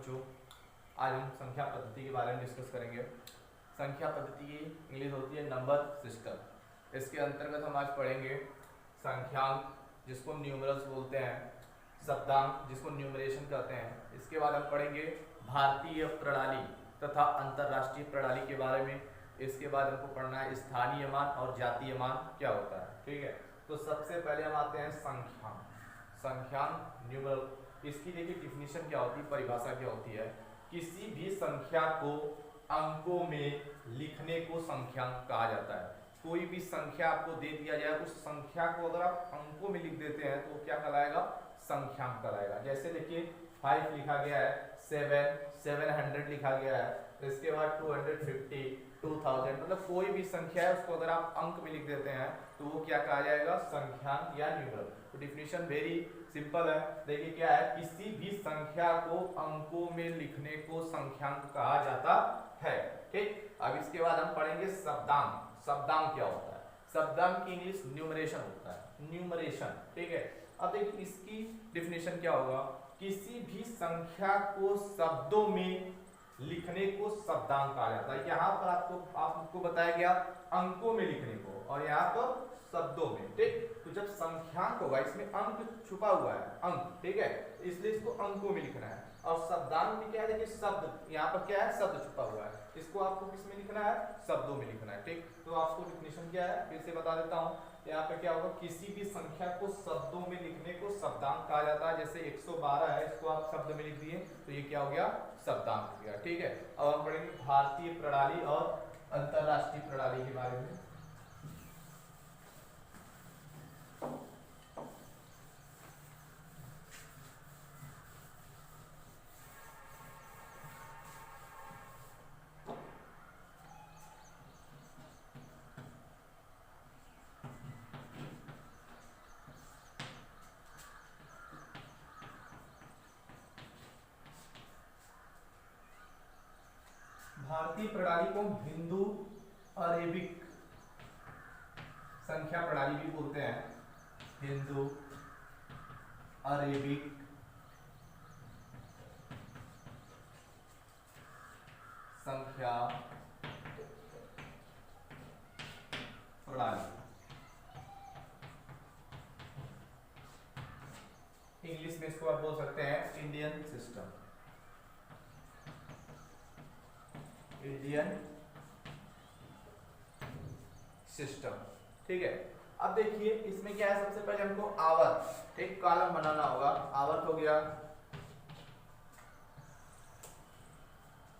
बच्चों, आज हम संख्या पद्धति के बारे में डिस्कस करेंगे। संख्या पद्धति की इंग्लिश होती है नंबर सिस्टम। इसके अंतर्गत हम आज पढ़ेंगे संख्यांक, जिसको न्यूमरल्स बोलते हैं, शब्दांक, जिसको न्यूमरेशन कहते हैं। इसके बाद हम पढ़ेंगे भारतीय प्रणाली तथा अंतरराष्ट्रीय प्रणाली के बारे में। इसके बाद हमको पढ़ना है स्थानीय मान और जातीय मान क्या होता है। ठीक है, तो सबसे पहले हम आते हैं संख्यांक। संख्यांक न्यूमरल, इसकी देखिए डिफिनीशन क्या होती है, परिभाषा क्या होती है। किसी भी संख्या को अंकों में लिखने को संख्यांक कहा जाता है। कोई भी संख्या आपको दे दिया जाए, उस संख्या को अगर आप अंकों में लिख देते हैं तो क्या कहलाएगा, संख्यांक कहलाएगा। जैसे देखिए 5 लिखा गया है, 700 लिखा गया है, इसके बाद 250, 2000, मतलब कोई भी संख्या है उसको अगर आप अंक में लिख देते हैं तो वो क्या कहा जाएगा, संख्यांक या न्यूमरल। तो डिफिनीशन वेरी सिंपल है। देखिए क्या है, किसी भी संख्या को अंकों में लिखने को संख्यांक कहा जाता है। ठीक, अब इसके बाद हम पढ़ेंगे शब्दांक। शब्दांक क्या होता है, शब्दांक की इंग्लिश न्यूमरेशन होता है, न्यूमरेशन। ठीक है, अब देखिए इसकी डिफिनेशन क्या होगा, किसी भी संख्या को शब्दों में लिखने को शब्दांक कहा जाता है। यहाँ पर आपको बताया गया अंकों में लिखने को, और यहाँ पर शब्दों में। ठीक, तो जब संख्यांक होगा इसमें अंक छुपा हुआ है, अंक। ठीक है, इसलिए इसको अंकों में लिखना है। और शब्दांक में क्या है, देखिए शब्द, यहाँ पर क्या है, शब्द छुपा हुआ है, इसको आपको किस में लिखना है, शब्दों में लिखना है। ठीक, तो आपको डिफिनेशन क्या है फिर से बता देता हूँ। यहाँ पे क्या होगा, किसी भी संख्या को शब्दों में लिखने को शब्दांक कहा जाता है। जैसे 112 है, इसको आप शब्द में लिख दिए तो ये क्या हो गया, शब्दांक हो गया। ठीक है, अब हम पढ़ेंगे भारतीय प्रणाली और अंतरराष्ट्रीय प्रणाली के बारे में। भारतीय प्रणाली को हिंदू अरेबिक संख्या प्रणाली भी बोलते हैं। हिंदू अरेबिक संख्या प्रणाली, इंग्लिश में इसको आप बोल सकते हैं इंडियन सिस्टम, इंडियन सिस्टम। ठीक है, अब देखिए इसमें क्या है, सबसे पहले हमको आवर्त एक कॉलम बनाना होगा। आवर्त हो गया,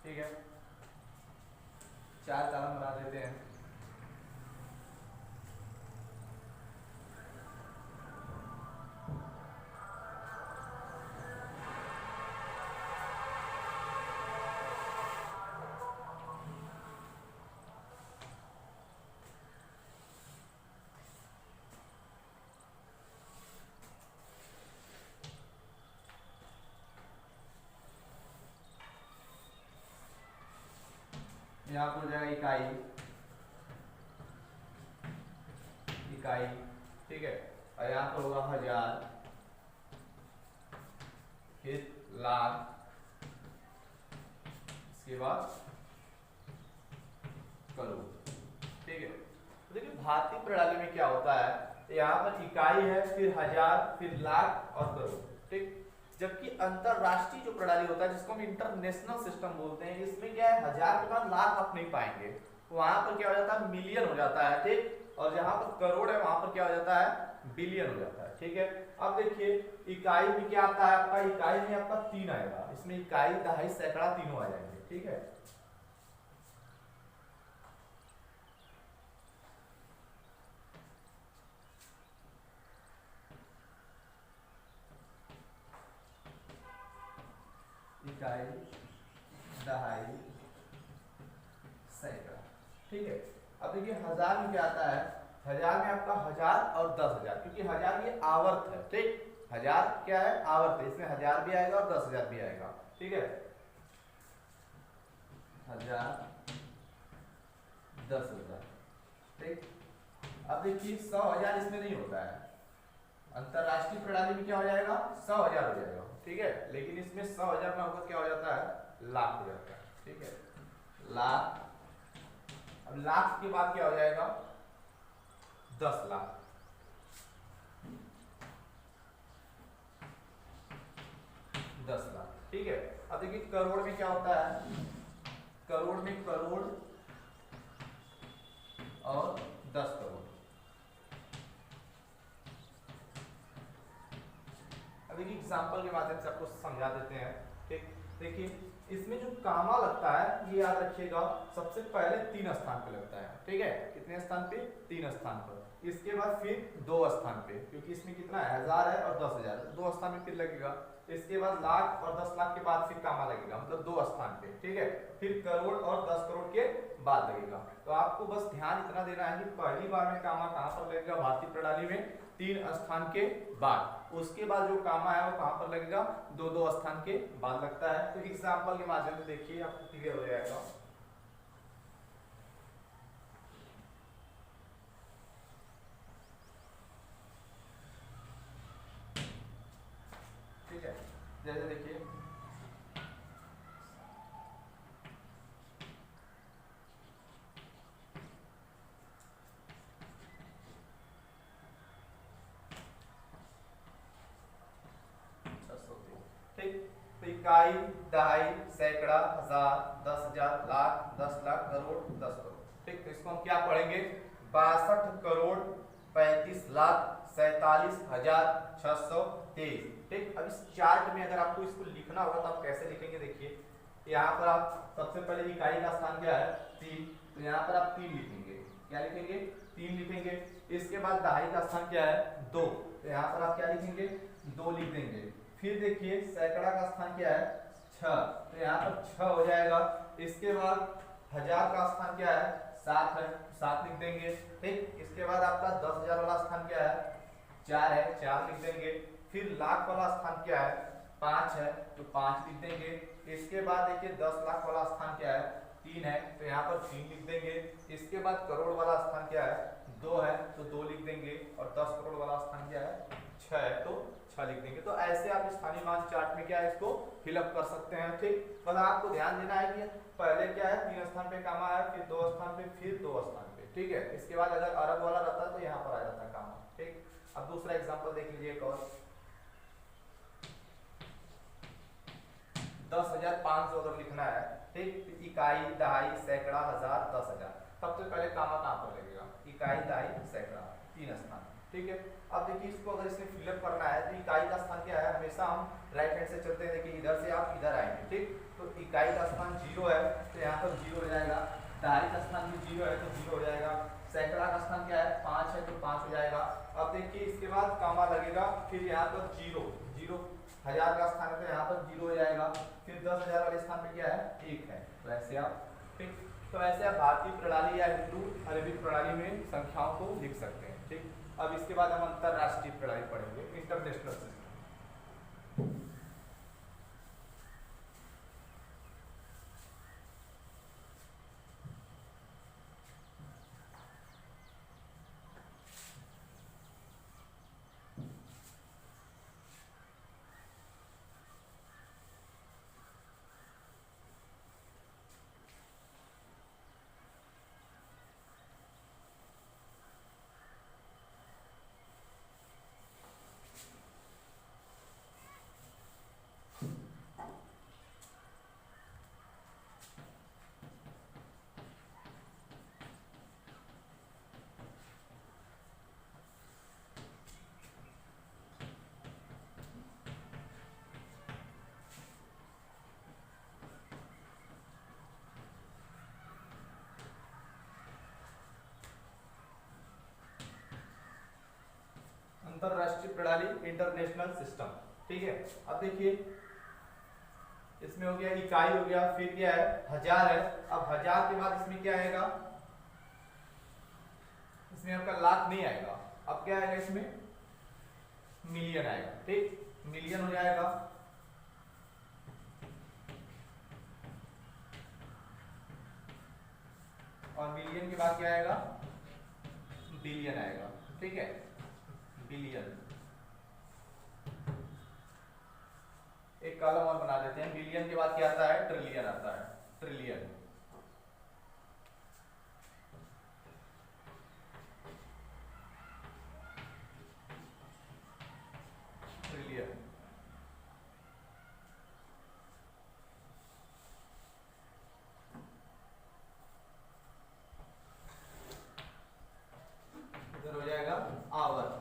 ठीक है, 4 कॉलम बना देते हैं। यहाँ पर हो जाएगा इकाई, इकाई। ठीक है, और यहाँ पर होगा हजार, फिर लाख, इसके बाद करोड़। ठीक है, तो देखिए भारतीय प्रणाली में क्या होता है, यहाँ पर इकाई है, फिर हजार, फिर लाख और करोड़। ठीक, जबकि अंतरराष्ट्रीय जो प्रणाली होता है, जिसको हम इंटरनेशनल सिस्टम बोलते हैं, इसमें क्या है, हजार के बाद लाख आप नहीं पाएंगे, वहां पर क्या हो जाता है, मिलियन हो जाता है। ठीक, और जहां पर करोड़ है वहां पर क्या हो जाता है, बिलियन हो जाता है। ठीक है, अब देखिए इकाई में क्या आता है आपका, इकाई में आपका 3 आएगा, इसमें इकाई, दहाई, सैकड़ा तीनों आ जाएंगे। ठीक है, इकाई, दहाई, सैकड़ा। ठीक है, अब देखिए हजार में क्या आता है, हजार में आपका 1000 और 10,000, क्योंकि हजार ये आवर्त है। ठीक, हजार क्या है, आवर्त है, इसमें 1000 भी आएगा और 10,000 भी आएगा। ठीक है, 1000, 10,000। ठीक, अब देखिए 100,000 इसमें नहीं होता है, अंतरराष्ट्रीय प्रणाली में क्या हो जाएगा, 100,000 हो जाएगा। ठीक है, लेकिन इसमें 100,000 ना होकर क्या हो जाता है, लाख हो जाता है। ठीक है, लाख। अब लाख के बाद क्या हो जाएगा, 10 लाख। ठीक है। अब देखिए करोड़ में क्या होता है, करोड़ में करोड़ और 10 करोड़। अब देखिए एग्जाम्पल के माध्यम से आपको समझा देते हैं। ठीक, देखिए इसमें जो कामा लगता है ये याद रखिएगा, सबसे पहले 3 स्थान पे लगता है। ठीक है, कितने स्थान पे, 3 स्थान पर। इसके बाद फिर 2 स्थान पे, क्योंकि इसमें कितना है, 1000 है और 10,000, 2 स्थान पे फिर लगेगा। इसके बाद लाख और 10 लाख के बाद फिर कामा लगेगा, मतलब 2 स्थान पे। ठीक है, फिर करोड़ और 10 करोड़ के बाद लगेगा। तो आपको बस ध्यान इतना देना है कि पहली बार में कामा कहाँ पर लगेगा, भारतीय प्रणाली में 3 स्थान के बाद। उसके बाद जो कामा है वो कहाँ पर लगेगा, 2 स्थान के बाद लगता है। तो एग्जाम्पल के माध्यम से देखिए आपको क्लियर हो जाएगा। ठीक है, जैसे देखिए इकाई, दहाई, सैकड़ा, हजार, 10,000, लाख, 10 लाख, करोड़, 10 करोड़। ठीक, तो इसको हम क्या पढ़ेंगे, 62 करोड़ 35 लाख 47,623। ठीक, अब इस चार्ट में अगर आपको इसको लिखना होगा तो आप कैसे लिखेंगे, देखिए यहाँ पर आप सबसे पहले इकाई का स्थान क्या है, 3, तो यहाँ पर आप 3 लिखेंगे। क्या लिखेंगे, 3 लिखेंगे। इसके बाद दहाई का स्थान क्या है, 2, तो यहाँ पर आप क्या लिखेंगे, 2 लिख देंगे। फिर देखिए सैकड़ा का स्थान क्या है, 6, तो यहाँ पर 6 हो जाएगा। इसके बाद हजार का स्थान क्या है, 7 है, 7 लिख देंगे। ठीक, इसके बाद आपका 10,000 वाला स्थान क्या है, 4 है, 4 लिख देंगे। फिर लाख वाला स्थान क्या है, 5 है, तो 5 लिख देंगे। इसके बाद देखिए 10 लाख वाला स्थान क्या है, 3 है, तो यहाँ पर 3 लिख देंगे। इसके बाद करोड़ वाला स्थान क्या है, 2 है, तो 2 लिख देंगे। और 10 करोड़ वाला स्थान क्या है, 6 है, तो 6 लिख देंगे। तो ऐसे आप स्थानीय मान चार्ट में क्या है, इसको फिलअप कर सकते हैं। ठीक, बस आपको ध्यान देना है कि पहले क्या है, 3 स्थान पे कामा है, फिर 2 स्थान पे, फिर 2 स्थान पे। ठीक है, इसके बाद अगर अरब वाला रहता है तो यहाँ पर आ जाता है कामा। ठीक, अब दूसरा एग्जाम्पल देख लीजिए एक और, 10,500 अगर लिखना है। ठीक, इकाई, दहाई, सैकड़ा, हजार, 10,000। सबसे पहले कामा कहाँ पर लगेगा, इकाई, दहाई, सैकड़ा, 3 स्थान। ठीक है, अब देखिए इसको अगर इसमें फिलअप करना है तो इकाई का स्थान क्या है, हमेशा हम राइट हैंड से चलते हैं। देखिए इधर से आप इधर आएंगे। ठीक, तो इकाई का स्थान 0 है, तो यहाँ पर 0 हो जाएगा। दहाई का स्थान भी 0 है, तो 0 हो जाएगा। सैकड़ा का स्थान क्या है, 5 है, तो 5 हो जाएगा। अब देखिए इसके बाद कामा लगेगा, फिर यहाँ पर 0, 0, हजार का स्थान है तो यहाँ पर 0 हो जाएगा। फिर 10,000 वाले स्थान पे क्या है, 1 है, तो ऐसे आप। ठीक, तो ऐसे आप भारतीय प्रणाली या हिंदू अरबिक प्रणाली में संख्याओं को लिख सकते हैं। ठीक, अब इसके बाद हम अंतरराष्ट्रीय प्रणाली पढ़ेंगे, इंटरनेशनल सिस्टम। अंतरराष्ट्रीय प्रणाली, इंटरनेशनल सिस्टम। ठीक है, अब देखिए इसमें हो गया इकाई, हो गया, फिर क्या है, हजार है। अब हजार के बाद इसमें क्या आएगा, इसमें आपका लाख नहीं आएगा, अब क्या आएगा, इसमें मिलियन आएगा। ठीक, मिलियन हो जाएगा। और मिलियन के बाद क्या आएगा, बिलियन आएगा। ठीक है, बिलियन। एक कॉलम और बना देते हैं। बिलियन के बाद क्या आता है? ट्रिलियन आता है। Trillion, trillion. इधर हो जाएगा आवर।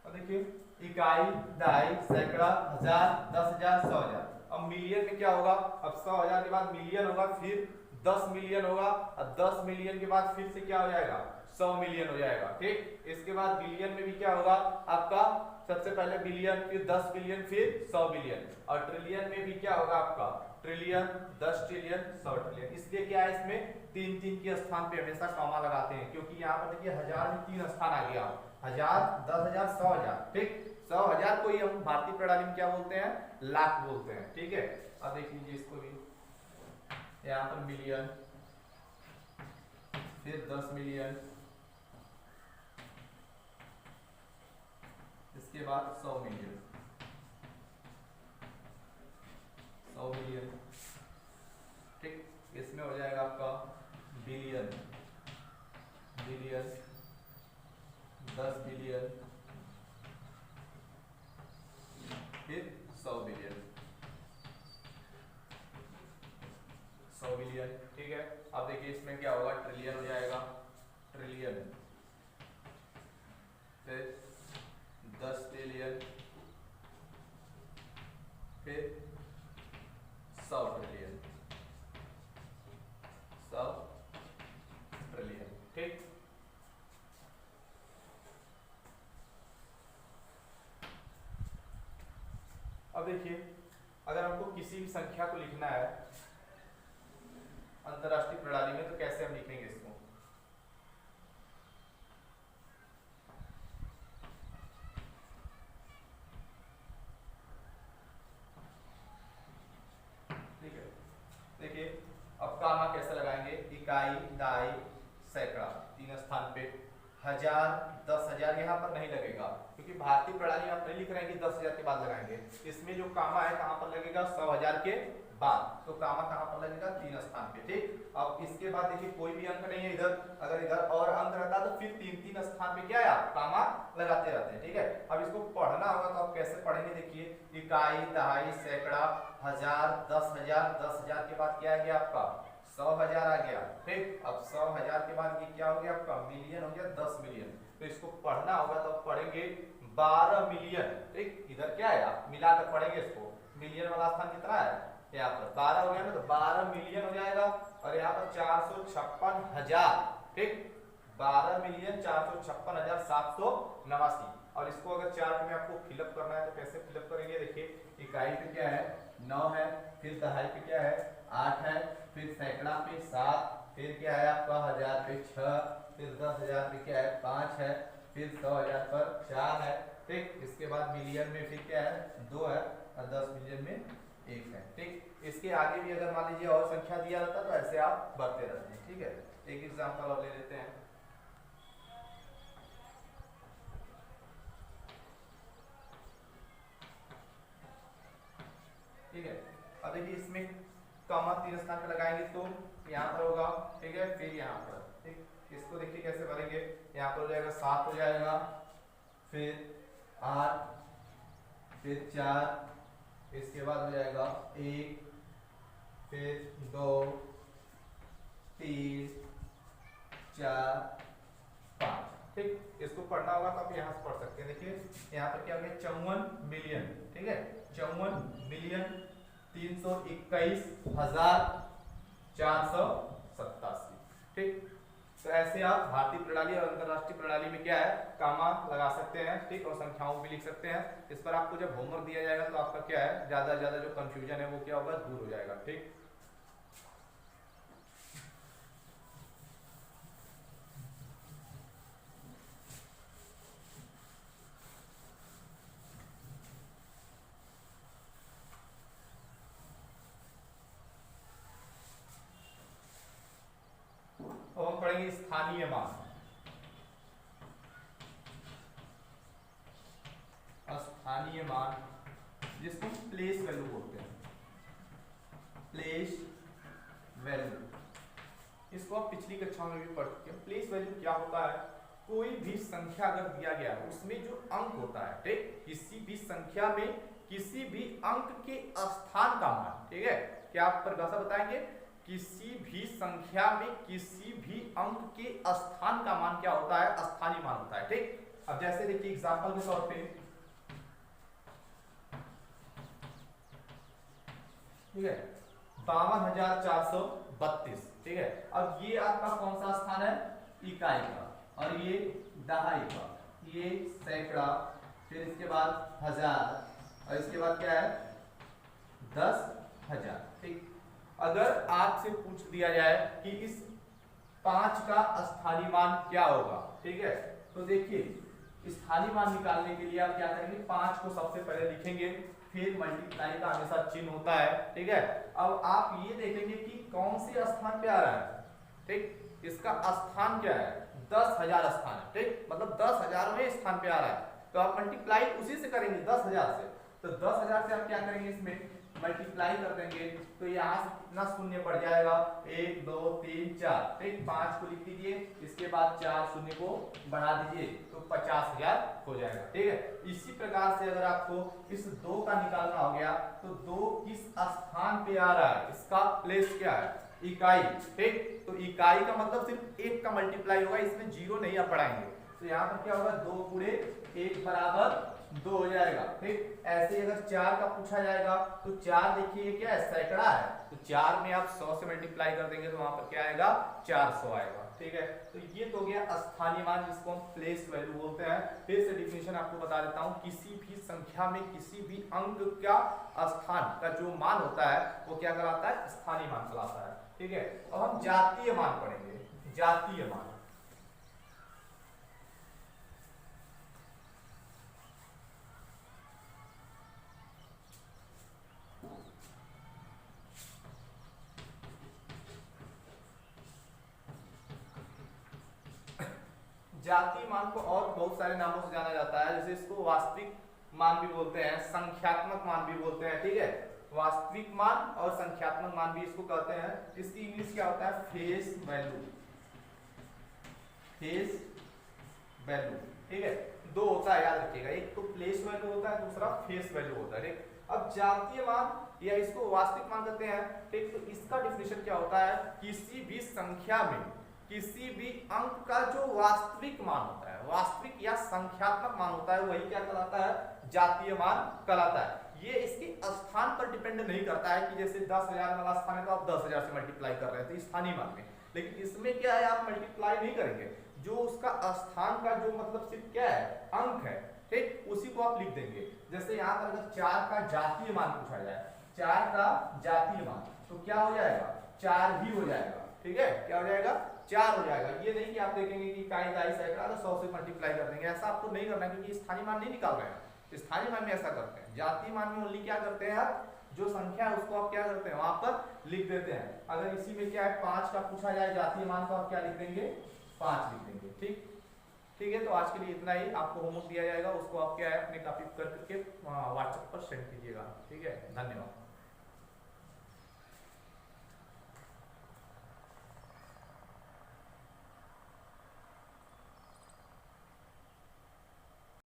देखिए इकाई, दहाई, सैकड़ा, हजार, 10,000, 100,000। अब मिलियन में क्या होगा? अब 100,000 के बाद मिलियन होगा, फिर 10 मिलियन होगा, और 10 मिलियन के बाद फिर से क्या हो जाएगा? 100 मिलियन हो जाएगा। ठीक, इसके बाद बिलियन में भी क्या होगा आपका? सबसे पहले बिलियन, फिर 10 बिलियन, फिर 100 बिलियन। और ट्रिलियन में भी क्या होगा आपका? Trillion, 10 trillion, 100 trillion. इसलिए क्या है, इसमें 3-3 के स्थान पे हमेशा कॉमा लगाते हैं, क्योंकि यहाँ पर देखिए हजार में 3 स्थान आ गया, 1000, 10,000, 100,000। ठीक, 100,000 को ही हम भारतीय प्रणाली में क्या बोलते हैं? लाख बोलते हैं। ठीक है, अब देख लीजिए इसको भी, यहाँ पर मिलियन, फिर 10 मिलियन, इसके बाद 100 मिलियन, 100 मिलियन। ठीक, इसमें हो जाएगा आपका बिलियन, बिलियन, 10 बिलियन, फिर 100 बिलियन, 100 बिलियन। ठीक है, अब देखिए इसमें क्या होगा? ट्रिलियन हो जाएगा, ट्रिलियन, फिर 10 ट्रिलियन, फिर 100 ट्रिलियन, 100 ट्रिलियन। ठीक, अब देखिए अगर हमको किसी भी संख्या को लिखना है अंतरराष्ट्रीय प्रणाली में, तो कैसे हम लिखेंगे इसको? ठीक है, देखिए अब कामा कैसे लगाएंगे? इकाई, दहाई, सैकड़ा, 3 स्थान पे, हजार, 10,000 यहाँ पर नहीं लगेगा, क्योंकि भारतीय प्रणाली में आप नहीं लिख रहे हैं कि 10,000 के बाद लगाएंगे। इसमें जो कामा है कहाँ पर लगेगा? 100,000 के बाद। तो कामा कहाँ पर लगेगा? 3 स्थान पे। ठीक, अब इसके बाद देखिए कोई भी अंक नहीं है इधर, अगर इधर और अंक रहता तो फिर 3-3 स्थान पे क्या है, आप कामा लगाते रहते हैं। ठीक है, अब इसको पढ़ना होगा तो आप कैसे पढ़ेंगे? देखिए इकाई, दहाई, सैकड़ा, हजार, 10,000, 10,000 के बाद क्या आ गया आपका? 100,000 आ गया। ठीक, अब 100,000 के बाद ये क्या हो गया आपका? मिलियन हो गया, 10 मिलियन। तो इसको पढ़ना होगा तो पढ़ेंगे 12 मिलियन। ठीक, इधर क्या है, आप मिलाकर पढ़ेंगे इसको। मिलियन वाला स्थान कितना है? यहाँ पर 12 हो गया ना, तो 12 मिलियन हो जाएगा, और यहाँ पर 456,000। ठीक, 12 मिलियन 456,789। और इसको अगर चार्ट में आपको फिलअप करना है तो कैसे फिलअप करेंगे? देखिए इकाई पे क्या है? 9 है, फिर दहाई पे क्या है? 8 है, फिर सैकड़ा पे 7, फिर क्या है आपका? हजार पे 6, फिर 10,000 पे क्या है? 5 है, फिर 100,000 पर 4 है। ठीक, इसके बाद मिलियन में फिर क्या है? 2 है, और 10 मिलियन में 1 है। ठीक, इसके आगे भी अगर मान लीजिए और संख्या दिया रहता तो ऐसे आप बढ़ते रहते हैं। ठीक है, एक एग्जांपल और ले लेते हैं। ठीक है, अब देखिए इसमें कॉमा 3 स्थान पे लगाएंगे तो यहाँ पर होगा। ठीक है, फिर यहाँ पर। ठीक, इसको देखिए कैसे भरेंगे? यहाँ पर हो जाएगा 7 हो जाएगा, फिर 8, फिर 4, इसके बाद हो जाएगा 1, फिर 2, 3, 4, 5। ठीक, इसको पढ़ना होगा तो आप यहाँ से पढ़ सकते हैं। देखिए यहाँ पर क्या हो गया? 54 मिलियन। ठीक है, 54 मिलियन 321,487। ठीक, तो ऐसे आप भारतीय प्रणाली और अंतरराष्ट्रीय प्रणाली में क्या है कामा लगा सकते हैं, ठीक, और संख्याओं भी लिख सकते हैं। इस पर आपको जब होमवर्क दिया जाएगा तो आपका क्या है ज्यादा से ज्यादा जो कंफ्यूजन है वो क्या होगा, दूर हो जाएगा, ठीक। अब हम पढ़ेंगे स्थानीय मान। स्थानीय मान जिसको हम प्लेस वैल्यू बोलते हैं, प्लेस वैल्यू, इसको आप पिछली कक्षाओं में भी पढ़ चुके हैं। प्लेस वैल्यू क्या होता है, कोई भी संख्या अगर दिया गया है उसमें जो अंक होता है, ठीक, किसी भी संख्या में किसी भी अंक के स्थान का मान, ठीक है, क्या आप परिभाषा बताएंगे, किसी भी संख्या में किसी भी अंक के स्थान का मान क्या होता है, स्थानीय मान होता है, ठीक। अब जैसे देखिए एग्जांपल के तौर पे, ठीक है, 52,432, ठीक है। अब ये आपका कौन सा स्थान है, इकाई का, और ये दहाई का, ये सैकड़ा, फिर इसके बाद हजार, और इसके बाद क्या है 10,000, ठीक। अगर आपसे पूछ दिया जाए कि इस 5 का स्थानीय मान क्या होगा, ठीक है, तो देखिए स्थानीय मान निकालने के लिए आप क्या करेंगे, 5 को सबसे पहले लिखेंगे, फिर मल्टीप्लाई का हमेशा चिन्ह होता है, ठीक है। अब आप ये देखेंगे कि कौन से स्थान पे आ रहा है, ठीक, इसका स्थान क्या है, 10,000 स्थान है, ठीक, मतलब 10,000वें स्थान पे आ रहा है, तो आप मल्टीप्लाई उसी से करेंगे 10,000 से, तो 10,000 से आप क्या करेंगे, इसमें मल्टीप्लाई कर देंगे, तो यहाँ से कितना शून्य पड़ जाएगा, 1 2 3 4, ठीक, 5 को लिख दीजिए, इसके बाद 4 शून्य को बढ़ा दीजिए, तो 50,000 हो जाएगा, ठीक है। इसी प्रकार से अगर आपको इस 2 का निकालना हो गया, तो 2 किस स्थान पे आ रहा है, इसका प्लेस क्या है, इकाई, ठीक, तो इकाई का मतलब सिर्फ 1 का मल्टीप्लाई होगा, इसमें जीरो नहीं आप बढ़ाएंगे, तो यहाँ पर क्या होगा, 2 गुणे 1 बराबर 2 हो जाएगा, ठीक। ऐसे ही अगर 4 का पूछा जाएगा, तो 4 देखिए क्या है, सैकड़ा है, तो 4 में आप 100 से मल्टीप्लाई कर देंगे तो वहां पर क्या आएगा, 400 आएगा, ठीक है। तो ये तो गया स्थानीय मान, जिसको हम प्लेस वैल्यू बोलते हैं। फिर से डिफिनेशन आपको बता देता हूँ, किसी भी संख्या में किसी भी अंक का स्थान का जो मान होता है वो क्या कहलाता है, स्थानीय मान कहलाता है, ठीक है। अब हम जातीय मान पढ़ेंगे, जातीय मान। जातीय मान को और बहुत सारे नामों से जाना जाता है, जैसे इसको वास्तविक मान भी बोलते हैं, संख्यात्मक मान भी बोलते हैं, ठीक है, वास्तविक मान और संख्यात्मक मान भी इसको कहते हैं। इसकी इंग्लिश क्या होता है, फेस वैल्यू, फेस वैल्यू, ठीक है। 2 होता है, याद रखिएगा, एक तो प्लेस वैल्यू होता है, दूसरा फेस वैल्यू होता है, ठीक। अब जातीय मान या इसको वास्तविक मान कहते हैं, ठीक, तो इसका डिफिनेशन क्या होता है, किसी भी संख्या में किसी भी अंक का जो वास्तविक मान होता है, वास्तविक या संख्यात्मक मान होता है, वही क्या कहलाता है, जातीय मान कहलाता है। ये इसके स्थान पर डिपेंड नहीं करता है कि जैसे 10,000 वाला स्थान है तो आप 10,000 से मल्टीप्लाई कर रहे हैं, तो स्थानीय मान में, लेकिन इसमें क्या है, आप मल्टीप्लाई नहीं करेंगे, जो उसका स्थान का जो मतलब सिर्फ क्या है, अंक है, ठीक, उसी को आप लिख देंगे। जैसे यहाँ पर अगर 4 का जातीय मान पूछा जाए, 4 का जातीय मान, तो क्या हो जाएगा, 4 ही हो जाएगा, ठीक है, क्या हो जाएगा, 4 हो जाएगा। ये नहीं कि आप देखेंगे कि इकाई दाई सैकड़ा तो 100 से मल्टीप्लाई कर देंगे, ऐसा आपको नहीं करना, क्योंकि स्थानीय मान नहीं निकाल रहे हैं। स्थानीय मान में ऐसा करते हैं, जातीय मान में ओनली क्या करते हैं आप, जो संख्या है उसको आप क्या करते हैं, वहां पर लिख देते हैं। अगर इसी में क्या है 5 का पूछा जाए जातीय मान, तो आप क्या लिख देंगे, 5 लिख देंगे, ठीक, ठीक है। तो आज के लिए इतना ही, आपको होमवर्क दिया जाएगा, उसको आप क्या है अपने कॉपी करके व्हाट्सएप पर सेंड कीजिएगा, ठीक है। धन्यवाद।